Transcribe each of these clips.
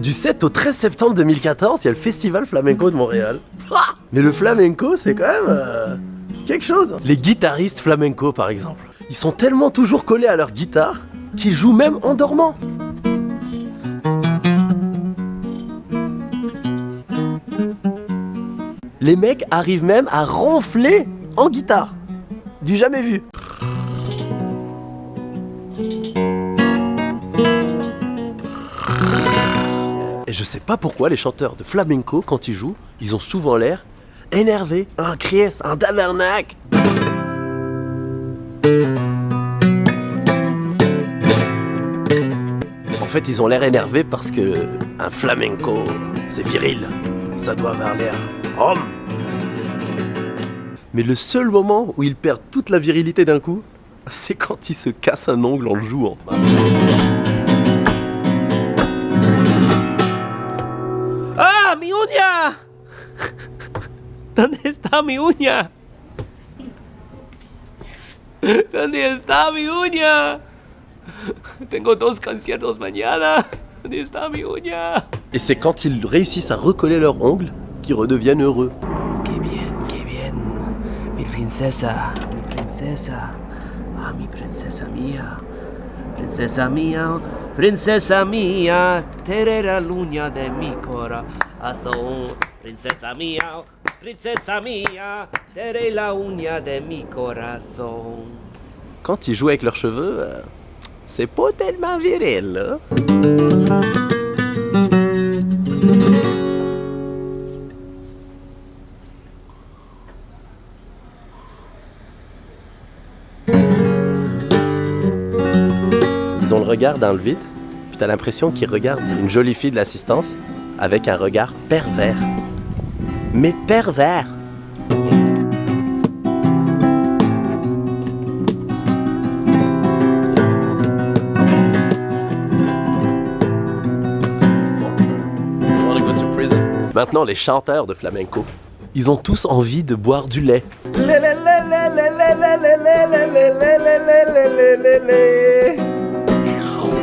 Du 7 au 13 septembre 2014, il y a le Festival Flamenco de Montréal. Ah, mais le flamenco, c'est quand même quelque chose. Les guitaristes flamenco, par exemple, ils sont tellement toujours collés à leur guitare qu'ils jouent même en dormant. Les mecs arrivent même à ronfler en guitare. Du jamais vu. Et je sais pas pourquoi les chanteurs de flamenco, quand ils jouent, ils ont souvent l'air énervés, un criès, un tabernacle. En fait, ils ont l'air énervés parce que un flamenco, c'est viril. Ça doit avoir l'air homme. Mais le seul moment où ils perdent toute la virilité d'un coup, c'est quand ils se cassent un ongle en le jouant. ¡Ah, mi uña! ¿Dónde está mi uña? ¿Dónde está mi uña? Tengo 2 conciertos mañana. ¿Dónde está mi uña? Et c'est quand ils réussissent à recoller leurs ongles qu'ils redeviennent heureux. Qué bien, mi princesa, mi princesa. Ah, mi princesa mía, princesa mía, princesa mía, tere la uña de mi corazón. Princesa mía, tere la uña de mi corazón. Quand ils jouent avec leurs cheveux, c'est pas tellement viril, là. Ils ont le regard dans le vide, puis t'as l'impression qu'ils regardent une jolie fille de l'assistance avec un regard pervers. Mais pervers! Maintenant, les chanteurs de flamenco, ils ont tous envie de boire du lait.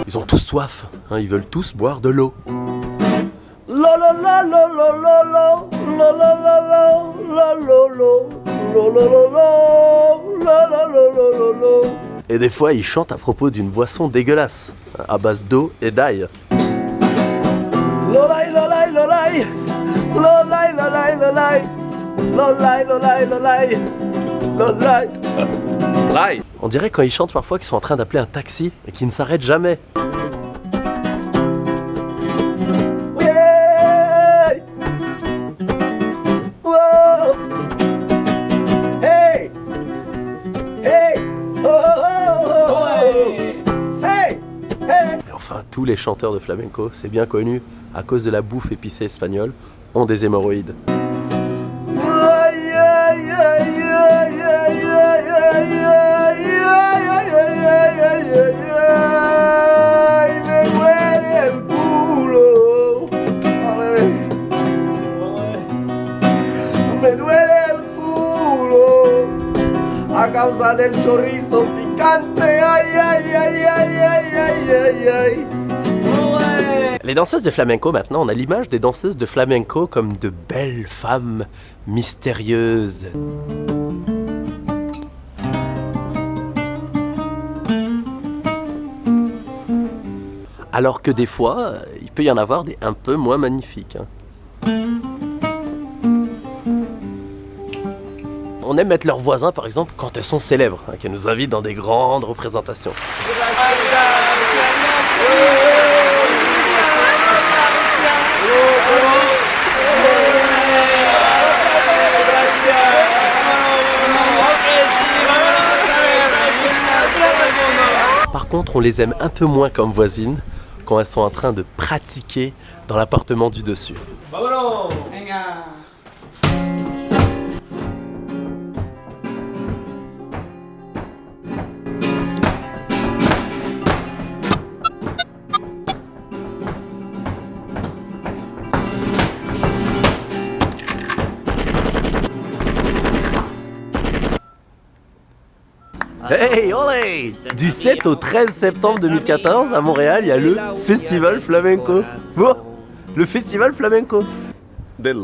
Ils ont tous soif, hein, ils veulent tous boire de l'eau. Et des fois, ils chantent à propos d'une boisson dégueulasse, à base d'eau et d'ail. Lolai, lolai, lolai, lolai, lolai, lolai, lolai, lolai, lolai, lolai. Lolai. On dirait quand ils chantent parfois qu'ils sont en train d'appeler un taxi et qu'ils ne s'arrêtent jamais. Hey! Whoa! Hey! Hey! Oh, oh, oh, oh. Hey! Hey! Et enfin, tous les chanteurs de flamenco, c'est bien connu, à cause de la bouffe épicée espagnole, ont des hémorroïdes. Me duele el culo a causa del chorizo picante. Ay, ay, ay, ay, ay, ay, ay, ay. Les danseuses de flamenco, maintenant, on a l'image des danseuses de flamenco comme de belles femmes mystérieuses. Alors que des fois, il peut y en avoir des un peu moins magnifiques. Hein. On aime mettre leurs voisins, par exemple, quand elles sont célèbres, hein, qu'elles nous invitent dans des grandes représentations. Par contre, on les aime un peu moins comme voisines quand elles sont en train de pratiquer dans l'appartement du dessus. ¡Vámonos! ¡Venga! Hey, olé! Du 7 au 13 septembre 2014, à Montréal, il y a le Festival Flamenco. Oh, Le festival flamenco. Della.